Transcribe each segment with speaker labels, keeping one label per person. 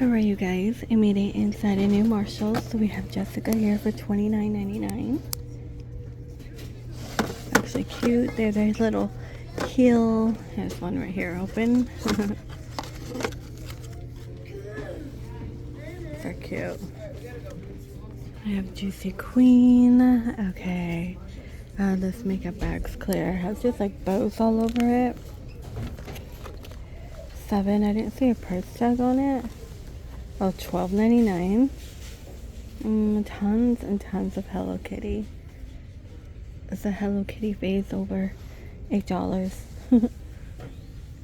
Speaker 1: Alright, you guys, I made it inside a new Marshalls. So we have Jessica here for $29.99. Actually cute. There's a little heel. There's one right here open. They're cute. I have Juicy Queen. Okay. This makeup bag's clear. It has just like bows all over it. 7. I didn't see a price tag on it. Oh, $12.99. Tons and tons of Hello Kitty. It's a Hello Kitty vase over $8.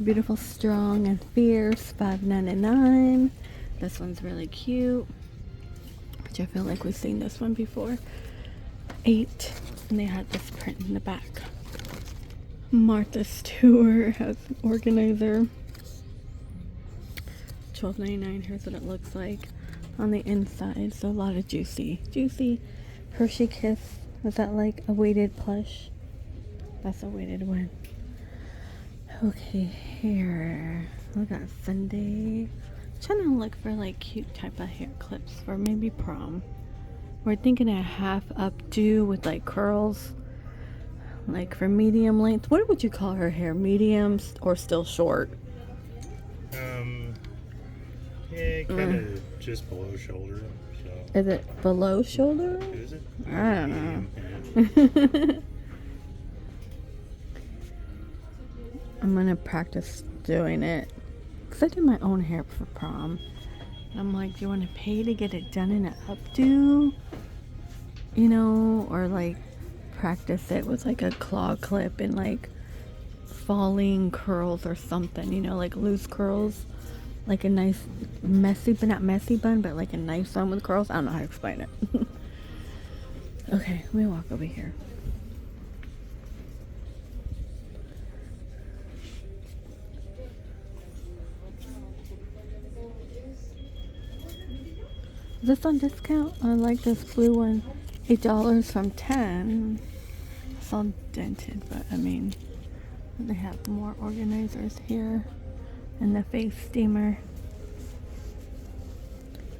Speaker 1: Beautiful, strong, and fierce. $5.99. This one's really cute. Which I feel like we've seen this one before. 8. And they had this print in the back. Martha Stewart has an organizer. $12.99. Here's what it looks like on the inside. So a lot of juicy Hershey Kiss. Was that like a weighted plush? That's a weighted one. Okay, here we got Sunday. Trying to look for like cute type of hair clips for maybe prom. We're thinking a half updo with like curls, like for medium length. What would you call her hair? Medium or still short?
Speaker 2: Yeah, kind of just below shoulder. So.
Speaker 1: Is it below shoulder?
Speaker 2: Is it?
Speaker 1: I don't know. I'm gonna practice doing it because I do my own hair for prom. And I'm like, do you want to pay to get it done in an updo? You know, or like practice it with like a claw clip and like falling curls or something, you know, like loose curls. Like a nice messy, but not messy bun, but like a nice one with curls. I don't know how to explain it. Okay, let me walk over here. Is this on discount? I like this blue one. $8 from 10. It's all dented, but I mean, they have more organizers here. And the face steamer.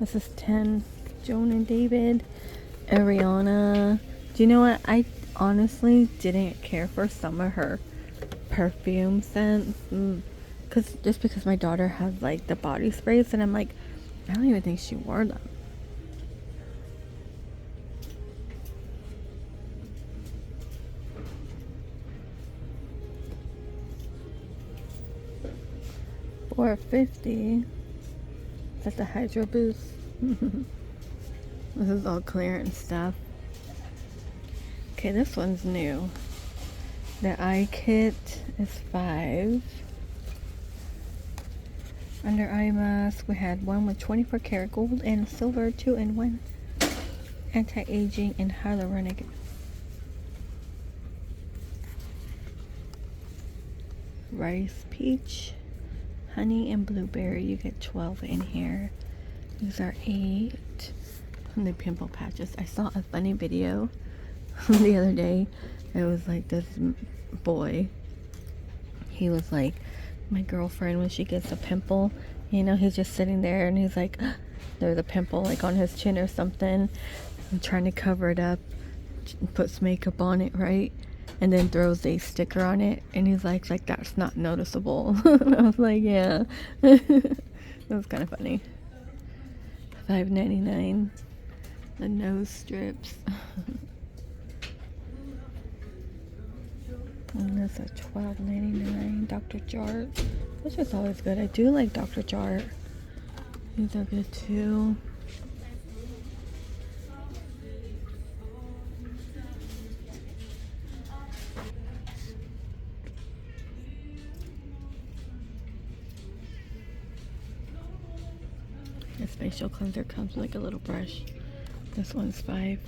Speaker 1: This is 10. Joan and David. Ariana. Do you know what? I honestly didn't care for some of her perfume scents. Just because my daughter has like the body sprays, and I'm like, I don't even think she wore them. $4.50. Is that the Hydro Boost? This is all clearance stuff. Okay, this one's new. The eye kit is $5. Under eye mask, we had one with 24 karat gold and silver, 2-in-1 anti-aging and hyaluronic. Rice peach, honey, and blueberry. You get 12 in here. These are 8. And the pimple patches. I saw a funny video the other day. It was like this boy. He was like, my girlfriend, when she gets a pimple, you know, he's just sitting there and he's like, there's a pimple like on his chin or something. I'm trying to cover it up, puts makeup on it, right? And then throws a sticker on it, and he's like that's not noticeable. And I was like, yeah. It was kind of funny. $5.99. The nose strips. And this is $12.99. Dr. Jart, which is always good. I do like Dr. Jart. These are good too. This facial cleanser comes with like a little brush. This one's $5.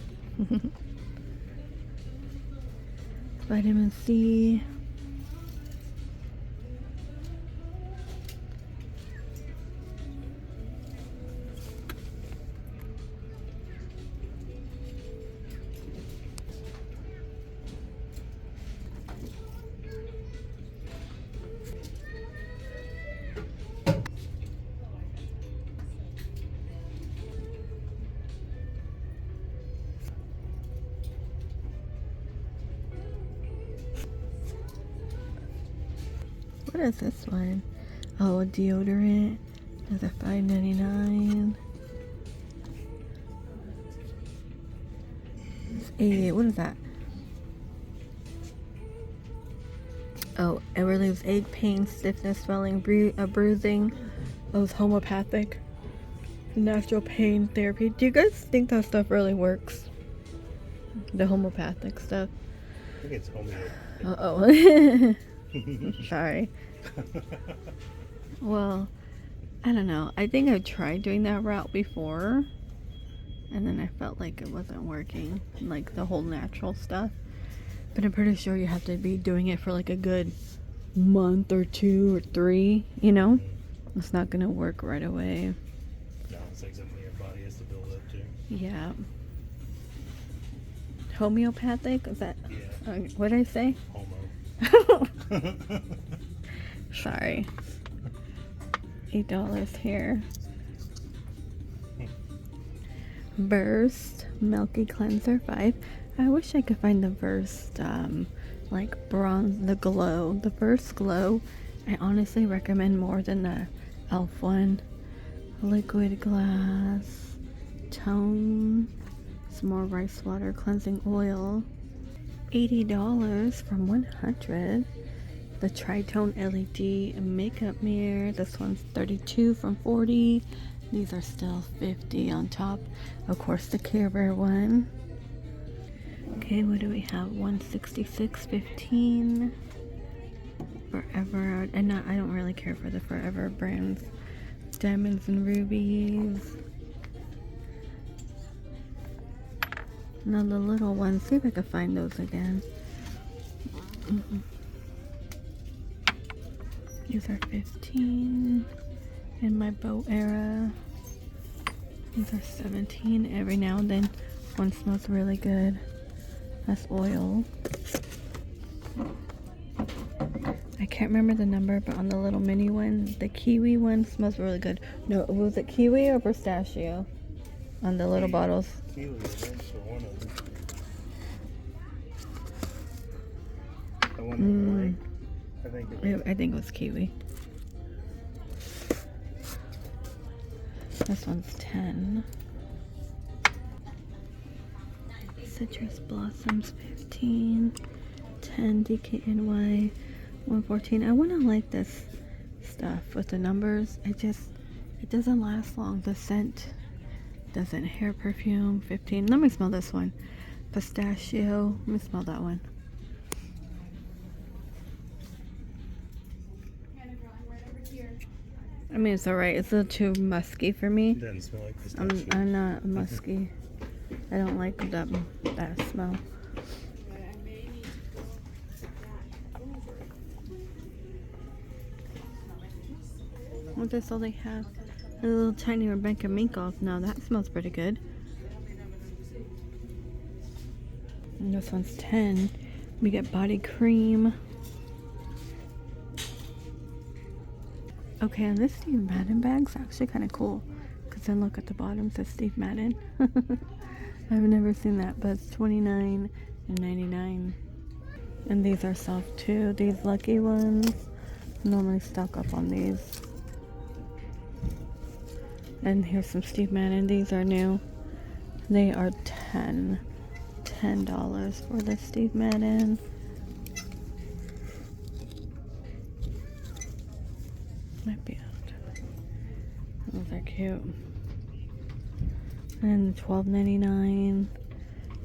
Speaker 1: Vitamin C. What is this one? Oh, a deodorant. Those are $5.99. What is that? Oh, it relieves ache, pain, stiffness, swelling, bruising. Oh, it's homeopathic. Natural pain therapy. Do you guys think that stuff really works? The homeopathic stuff.
Speaker 2: I think it's homemade.
Speaker 1: Uh-oh. Sorry. Well, I don't know. I think I tried doing that route before. And then I felt like it wasn't working. Like the whole natural stuff. But I'm pretty sure you have to be doing it for like a good month or 2 or 3, you know? It's not gonna work right away.
Speaker 2: No, it's like something your body has to build up to.
Speaker 1: Yeah. Homeopathic? Is that?
Speaker 2: Yeah.
Speaker 1: What did I say?
Speaker 2: Homo.
Speaker 1: Sorry. $8 here. Burst Milky Cleanser 5. I wish I could find the Burst like bronze, the glow. The Burst Glow I honestly recommend more than the e.l.f. one. Liquid glass tone. Some more rice water cleansing oil. $80 from 100. The Tritone LED makeup mirror. This one's 32 from 40. These are still 50 on top. Of course, the Care Bear one. Okay, what do we have? 166.15. Forever. And I don't really care for the Forever brands. Diamonds and rubies. Now the little ones. See if I can find those again. These are 15 in my bow era. These are 17. Every now and then one smells really good. That's oil. I can't remember the number, but on the little mini one, the kiwi one smells really good. No, was it kiwi or pistachio? On the little bottles.
Speaker 2: Kiwi, I think, for one of them. The one that I think
Speaker 1: I think it was kiwi. This one's 10. Citrus Blossoms 15. 10 DKNY 114. I want to like this stuff with the numbers. It doesn't last long. The scent doesn't. Hair perfume 15. Let me smell this one. Pistachio. Let me smell that one. I mean, it's alright. It's a little too musky for me.
Speaker 2: It doesn't smell like pistachio.
Speaker 1: I'm not musky. I don't like that smell. What this all they have? A little tiny Rebecca Minkoff. Now that smells pretty good. And this one's 10. We get body cream. Okay, and this Steve Madden bag's actually kind of cool. Because then look at the bottom, it says Steve Madden. I've never seen that, but it's $29.99. And these are soft too. These lucky ones. Normally stock up on these. And here's some Steve Madden. These are new. They are $10 for the Steve Madden. Might be out. Those are cute. And $12.99. And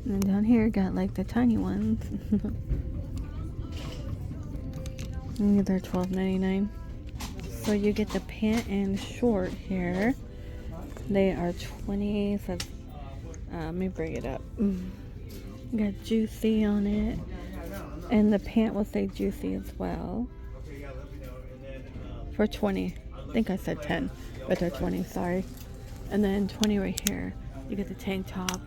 Speaker 1: then down here got like the tiny ones. These are $12.99. So you get the pant and short here. They are 20. So let me bring it up. Got juicy on it. And the pant will say juicy as well. For 20. I think I said 10, but they're 20, sorry. And then 20 right here. You get the tank top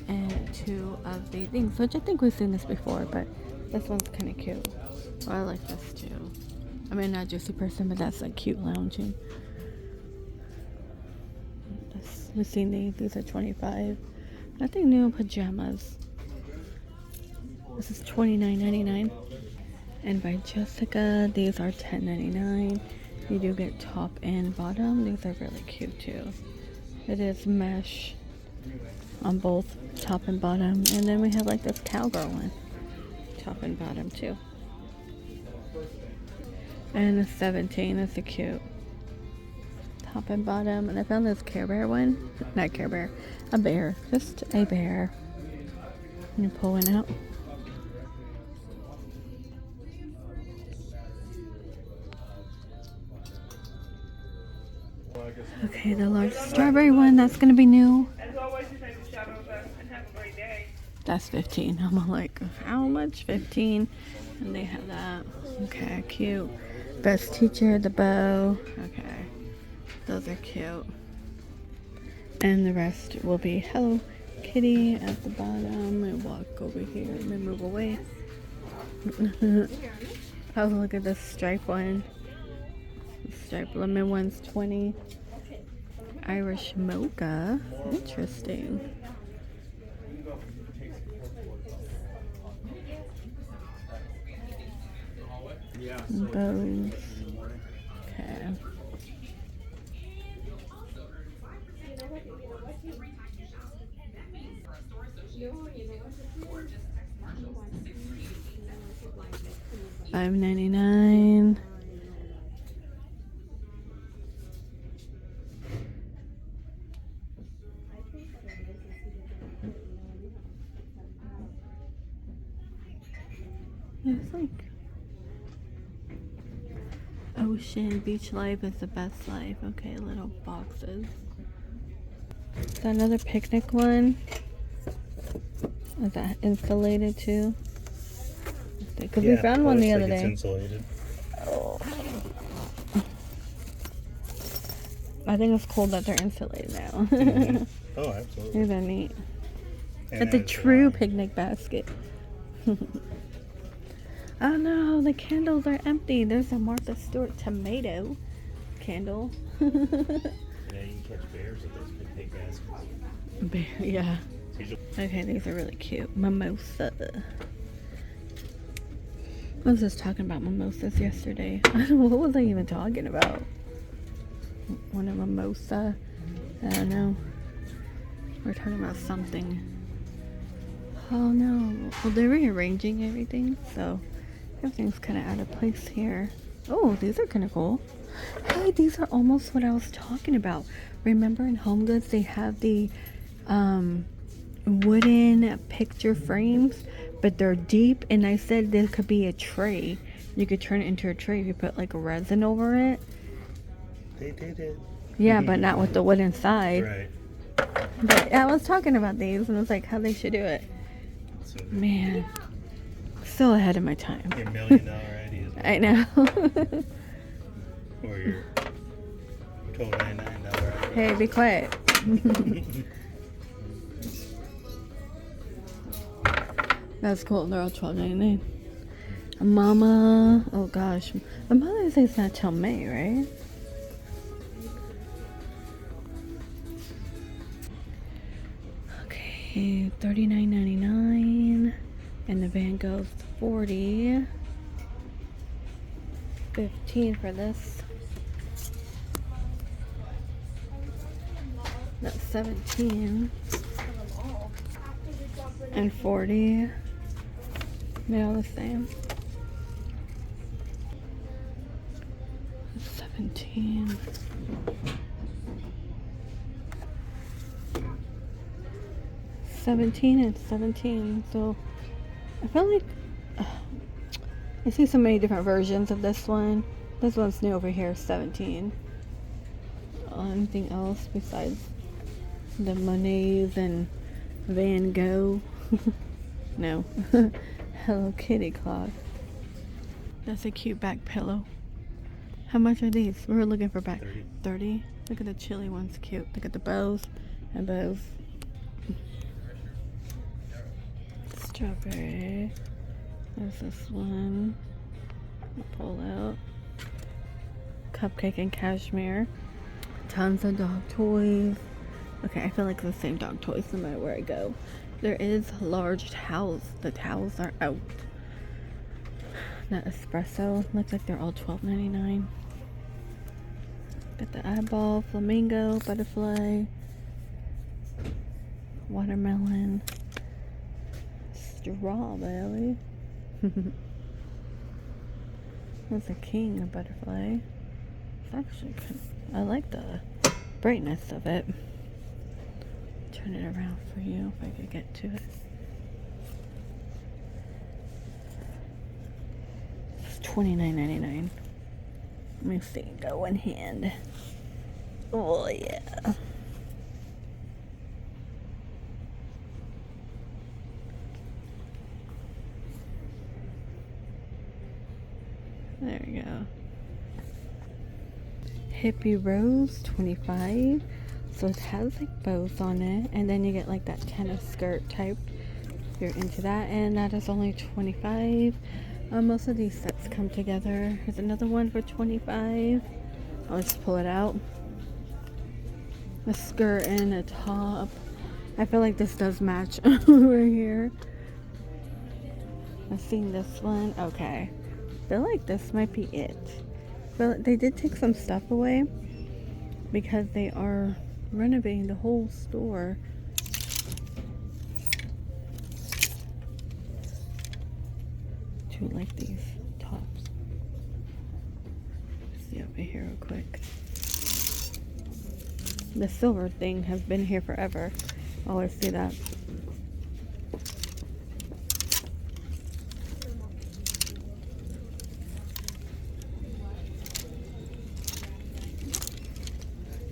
Speaker 1: and 2 of the things, which I think we've seen this before, but this one's kind of cute. Oh, I like this too. I mean, not juicy person, but that's like cute lounging. We've seen these are 25. Nothing new. Pajamas. This is $29.99. And by Jessica, these are $10.99. You do get top and bottom. These are really cute too. It is mesh on both top and bottom. And then we have like this cowgirl one, top and bottom too. And the 17 is a cute top and bottom. And I found this Care Bear one, not Care Bear, a bear, just a bear. And you pull one out. Okay, the large strawberry one, that's gonna be new.
Speaker 3: As always, you take a shot of us and have a great day.
Speaker 1: That's 15. I'm like, how much? 15. And they have that. Okay, cute. Best teacher, the bow. Okay, those are cute. And the rest will be Hello Kitty at the bottom. And walk over here and then move away. Oh, look at this stripe one. The stripe lemon one's 20. Irish mocha. Interesting. Bows. Okay. $5.99. It's like ocean beach life is the best life. Okay, little boxes. Is that another picnic one? Is that insulated too? Because we found one the other
Speaker 2: It's
Speaker 1: day.
Speaker 2: insulated.
Speaker 1: Oh. I think it's cool that they're insulated now.
Speaker 2: Mm-hmm. Oh, absolutely.
Speaker 1: These are neat.
Speaker 2: And
Speaker 1: It's a
Speaker 2: as,
Speaker 1: true picnic basket. Oh no, the candles are empty. There's a Martha Stewart tomato candle.
Speaker 2: Yeah, you can catch bears with those picnic baskets.
Speaker 1: Bear, yeah. Okay, these are really cute. Mimosa. I was just talking about mimosas yesterday. I don't know, what was I even talking about? One of mimosa. I don't know. We're talking about something. Oh no. Well, they're rearranging everything, so everything's kind of out of place here. Oh, these are kind of cool. Hey, these are almost what I was talking about. Remember in Home Goods they have the wooden picture frames, but they're deep, and I said there could be a tray. You could turn it into a tray if you put like resin over it.
Speaker 2: They did it.
Speaker 1: Yeah, but not with the wood inside.
Speaker 2: Right.
Speaker 1: But I was talking about these, and I was like, how they should do it.
Speaker 2: So
Speaker 1: Man, still ahead of my time.
Speaker 2: your $1 million ideas.
Speaker 1: I know.
Speaker 2: Or your $12.99
Speaker 1: Hey, be quiet. That's cool. They're all $12.99. Mama, oh gosh, but Mother's Day's not till May, right? Okay, $39.99, and the Van Gogh's $40. $15 for this. That's $17 and $40. They're all the same. 17. And 17. So I feel like I see so many different versions of this one. This one's new over here, 17. Anything else besides the Monets and Van Gogh? No. Hello Kitty cloth. That's a cute back pillow. How much are these? We were looking for back. 30. Look at the chilly ones, cute. Look at the bows and bows. Strawberry. There's this one. Pull out. Cupcake and cashmere. Tons of dog toys. Okay, I feel like the same dog toys no matter where I go. There is large towels. The towels are out. Not espresso. Looks like they're all $12.99. Got the eyeball, flamingo, butterfly, watermelon, strawberry. That's a king of butterfly. It's actually kind of, I like the brightness of it. Turn it around for you if I could get to it. It's $29.99. Let me see. Go in hand. Oh yeah. There we go. Hippie Rose, 25. So it has like bows on it, and then you get like that tennis skirt type if you're into that, and that is only 25. Most of these sets come together. Here's another one for 25. I'll just pull it out. A skirt and a top. I feel like this does match over here. I've seen this one. Okay. I feel like this might be it. But they did take some stuff away because they are renovating the whole store. To like these tops. Let's see over here real quick. The silver thing has been here forever. I always see that.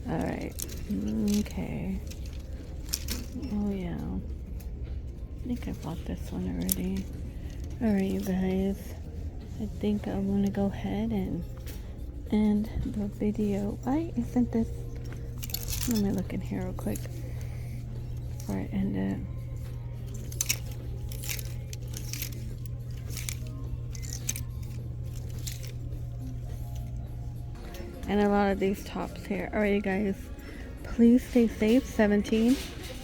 Speaker 1: Alright. Okay. Oh yeah. I think I bought this one already. Alright, you guys. I think I want to go ahead and end the video. Why isn't this... Let me look in here real quick before I end it. And a lot of these tops here. Alright, you guys. Please stay safe. 17.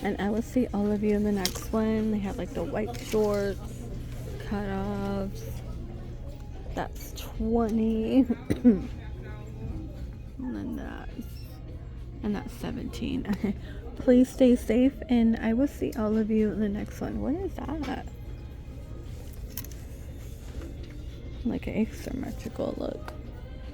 Speaker 1: And I will see all of you in the next one. They have like the white shorts, cutoffs. That's 20. And that's 17. Okay. Please stay safe, and I will see all of you in the next one. What is that? Like an asymmetrical look.